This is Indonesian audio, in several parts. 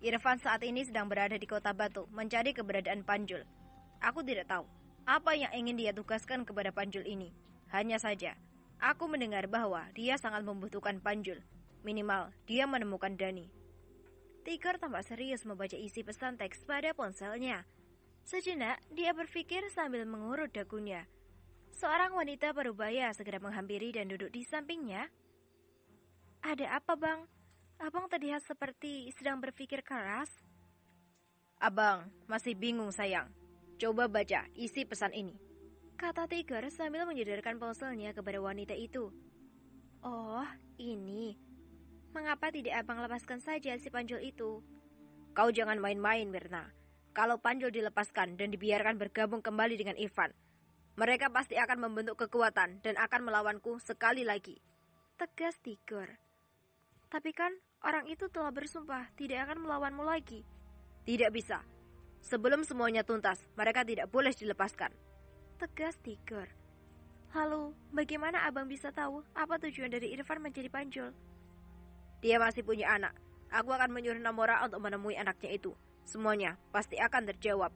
Irfan saat ini sedang berada di Kota Batu mencari keberadaan Panjul. Aku tidak tahu apa yang ingin dia tugaskan kepada Panjul ini. Hanya saja, aku mendengar bahwa dia sangat membutuhkan Panjul. Minimal, dia menemukan Dani. Tigor tampak serius membaca isi pesan teks pada ponselnya. Sejenak, dia berpikir sambil mengurut dagunya. Seorang wanita parubaya segera menghampiri dan duduk di sampingnya. Ada apa, Bang? Abang terlihat seperti sedang berpikir keras. Abang masih bingung, sayang. Coba baca isi pesan ini, kata Tigor sambil menyodorkan ponselnya kepada wanita itu. Oh, ini. Mengapa tidak abang lepaskan saja si Panjul itu? Kau jangan main-main, Mirna. Kalau Panjul dilepaskan dan dibiarkan bergabung kembali dengan Irfan, mereka pasti akan membentuk kekuatan dan akan melawanku sekali lagi, tegas Tigor. Tapi kan orang itu telah bersumpah tidak akan melawanmu lagi. Tidak bisa. Sebelum semuanya tuntas, mereka tidak boleh dilepaskan, tegas Tigor. Lalu, bagaimana abang bisa tahu apa tujuan dari Irfan menjadi Panjul? Dia masih punya anak. Aku akan menyuruh Namora untuk menemui anaknya itu. Semuanya pasti akan terjawab,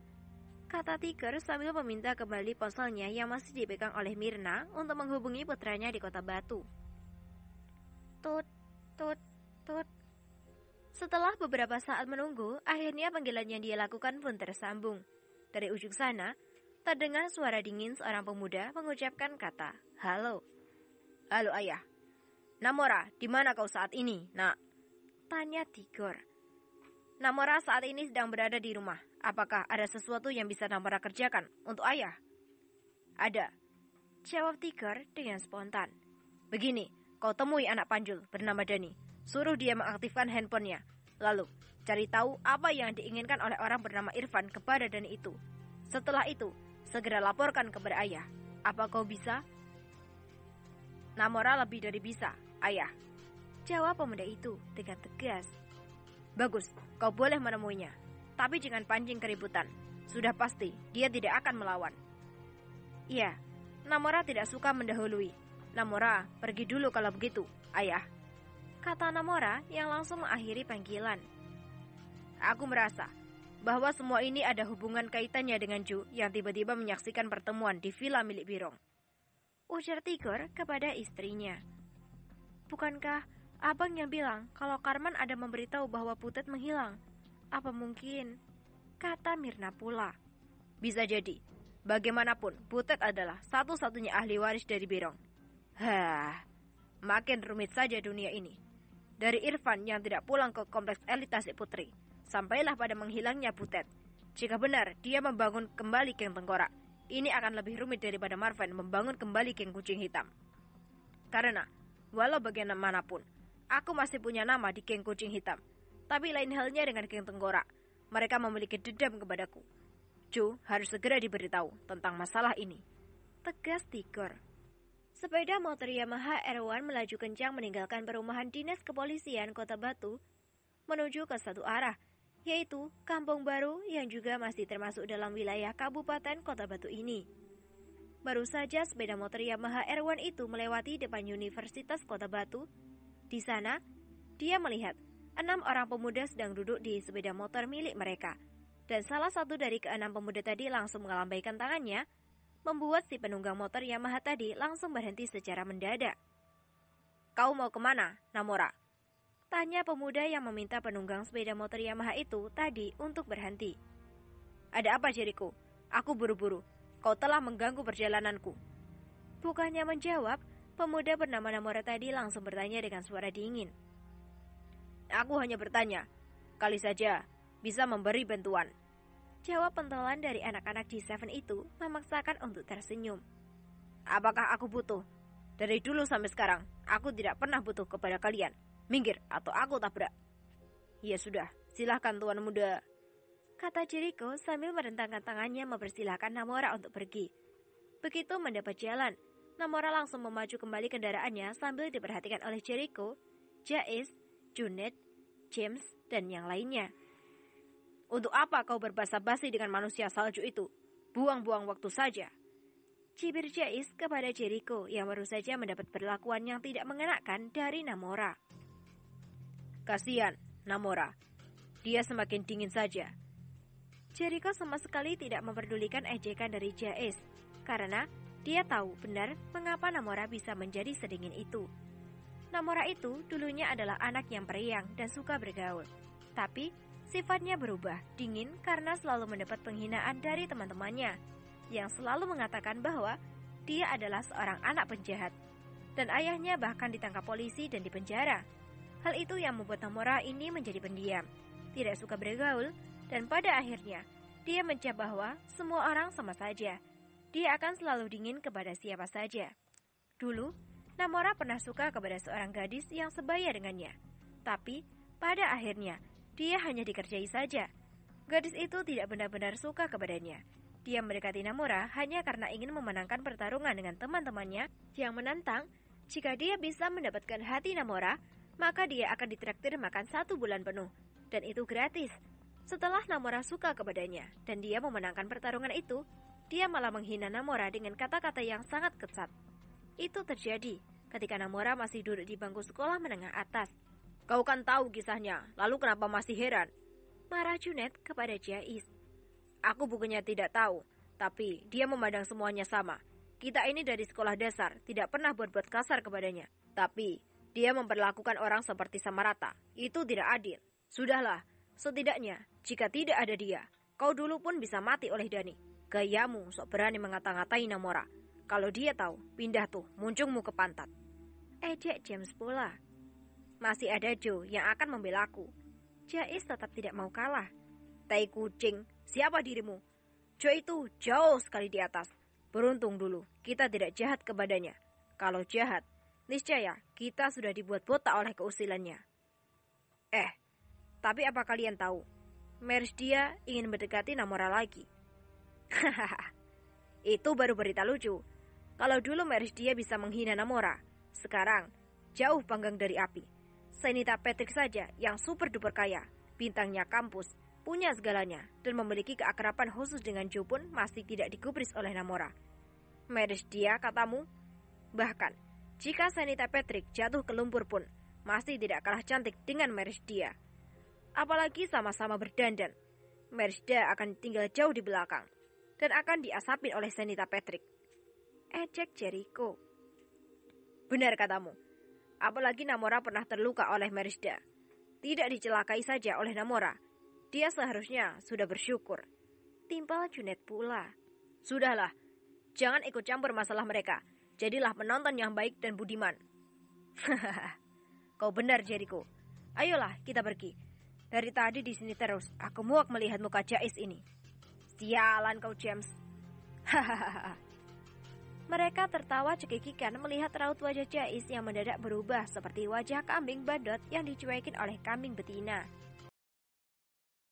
kata Tigor sambil meminta kembali ponselnya yang masih dipegang oleh Mirna untuk menghubungi putranya di Kota Batu. Tut, tut, tut. Setelah beberapa saat menunggu, akhirnya panggilan yang dia lakukan pun tersambung. Dari ujung sana, terdengar suara dingin seorang pemuda mengucapkan kata, "Halo." "Halo, Ayah." "Namora, di mana kau saat ini, Nak?" tanya Tigor. "Namora saat ini sedang berada di rumah. Apakah ada sesuatu yang bisa Namora kerjakan untuk Ayah?" "Ada," jawab Tigor dengan spontan. "Begini, kau temui anak Panjul bernama Dani. Suruh dia mengaktifkan handphonenya. Lalu, cari tahu apa yang diinginkan oleh orang bernama Irfan kepada Dani itu. Setelah itu, segera laporkan kepada Ayah. Apa kau bisa?" "Namora lebih dari bisa, Ayah," jawab pemuda itu dengan tegas. "Bagus, kau boleh menemuinya. Tapi jangan pancing keributan. Sudah pasti, dia tidak akan melawan." "Iya, Namora tidak suka mendahului. Namora, pergi dulu kalau begitu, Ayah," kata Namora yang langsung mengakhiri panggilan. "Aku merasa bahwa semua ini ada hubungan kaitannya dengan Ju yang tiba-tiba menyaksikan pertemuan di villa milik Birong," ujar Tigor kepada istrinya. "Bukankah abang yang bilang kalau Karman ada memberitahu bahwa Butet menghilang? Apa mungkin?" kata Mirna pula. "Bisa jadi. Bagaimanapun, Butet adalah satu-satunya ahli waris dari Birong. Makin rumit saja dunia ini. Dari Irfan yang tidak pulang ke kompleks elit Tasik Putri, sampailah pada menghilangnya Butet. Jika benar dia membangun kembali geng Tengkorak, ini akan lebih rumit daripada Marven membangun kembali geng Kucing Hitam. Karena, walau bagaimanapun, aku masih punya nama di geng Kucing Hitam. Tapi lain halnya dengan geng Tengkorak. Mereka memiliki dendam kepadaku. Ju harus segera diberitahu tentang masalah ini," tegas Tigor. Sepeda motor Yamaha R1 melaju kencang meninggalkan perumahan dinas kepolisian Kota Batu menuju ke satu arah, yaitu Kampung Baru yang juga masih termasuk dalam wilayah Kabupaten Kota Batu ini. Baru saja sepeda motor Yamaha R1 itu melewati depan Universitas Kota Batu. Di sana, dia melihat 6 orang pemuda sedang duduk di sepeda motor milik mereka. Dan salah satu dari ke-6 pemuda tadi langsung melambaikan tangannya, membuat si penunggang motor Yamaha tadi langsung berhenti secara mendadak. "Kau mau kemana, Namora?" tanya pemuda yang meminta penunggang sepeda motor Yamaha itu tadi untuk berhenti. "Ada apa, Jericho? Aku buru-buru. Kau telah mengganggu perjalananku." Bukannya menjawab, pemuda bernama Namora tadi langsung bertanya dengan suara dingin. "Aku hanya bertanya, kali saja bisa memberi bantuan," jawab pentolan dari anak-anak G7 itu memaksakan untuk tersenyum. "Apakah aku butuh? Dari dulu sampai sekarang, aku tidak pernah butuh kepada kalian. Minggir atau aku tabrak." "Ya sudah, silahkan tuan muda," kata Jericho sambil merentangkan tangannya mempersilahkan Namora untuk pergi. Begitu mendapat jalan, Namora langsung memacu kembali kendaraannya sambil diperhatikan oleh Jericho, Jais, Junet, James, dan yang lainnya. "Untuk apa kau berbasa-basi dengan manusia salju itu? Buang-buang waktu saja," cibir Jais kepada Jericho yang baru saja mendapat perlakuan yang tidak mengenakan dari Namora. "Kasihan, Namora. dia semakin dingin saja. Jericho sama sekali tidak memperdulikan ejekan dari Jais, karena dia tahu benar mengapa Namora bisa menjadi sedingin itu. Namora itu dulunya adalah anak yang periang dan suka bergaul. Tapi sifatnya berubah dingin karena selalu mendapat penghinaan dari teman-temannya, yang selalu mengatakan bahwa dia adalah seorang anak penjahat. Dan ayahnya bahkan ditangkap polisi dan dipenjara. Hal itu yang membuat Namora ini menjadi pendiam, tidak suka bergaul, dan pada akhirnya, dia mencap bahwa semua orang sama saja. Dia akan selalu dingin kepada siapa saja. Dulu, Namora pernah suka kepada seorang gadis yang sebaya dengannya. Tapi, pada akhirnya, dia hanya dikerjai saja. Gadis itu tidak benar-benar suka kepadanya. Dia mendekati Namora hanya karena ingin memenangkan pertarungan dengan teman-temannya yang menantang. Jika dia bisa mendapatkan hati Namora, maka dia akan ditraktir makan 1 bulan penuh. Dan itu gratis. Setelah Namora suka kepadanya dan dia memenangkan pertarungan itu, dia malah menghina Namora dengan kata-kata yang sangat kesat. Itu terjadi ketika Namora masih duduk di bangku sekolah menengah atas. Kau kan tahu kisahnya, lalu kenapa masih heran? Marah Junet kepada Jais. Aku bukannya tidak tahu, tapi dia memandang semuanya sama. Kita ini dari sekolah dasar, tidak pernah berbuat kasar kepadanya. Tapi, dia memperlakukan orang seperti sama rata. Itu tidak adil. Sudahlah. Setidaknya, jika tidak ada dia, kau dulu pun bisa mati oleh Dani. Gayamu sok berani mengata-ngatai Namora. Kalau dia tahu, pindah tuh, muncungmu ke pantat. Ejek James pula. Masih ada Joe yang akan membelaku. Jais tetap tidak mau kalah. Tai kucing, siapa dirimu? Joe itu jauh sekali di atas. Beruntung dulu, kita tidak jahat kepadanya. Kalau jahat, niscaya kita sudah dibuat botak oleh keusilannya. Tapi apa kalian tahu? Mersdia ingin mendekati Namora lagi. Hahaha, itu baru berita lucu. Kalau dulu Mersdia bisa menghina Namora, sekarang jauh panggang dari api. Senita Patrick saja yang super duper kaya, bintangnya kampus, punya segalanya, dan memiliki keakraban khusus dengan Joe pun masih tidak digubris oleh Namora. Mersdia katamu? Bahkan, jika Senita Patrick jatuh ke lumpur pun, masih tidak kalah cantik dengan Mersdia. Apalagi sama-sama berdandan, Mersdia akan tinggal jauh di belakang dan akan diasapin oleh Senita Patrick. Ejek Jericho. Benar katamu. Apalagi Namora pernah terluka oleh Mersdia. Tidak dicelakai saja oleh Namora. Dia seharusnya sudah bersyukur. Timpal Junet pula. Sudahlah, jangan ikut campur masalah mereka. Jadilah penonton yang baik dan budiman. Hahaha, kau benar Jericho. Ayolah kita pergi. Dari tadi di sini terus, aku muak melihat muka Jais ini. Sialan kau James. Hahaha. Mereka tertawa cekikikan melihat raut wajah Jais yang mendadak berubah seperti wajah kambing badut yang dicuekin oleh kambing betina.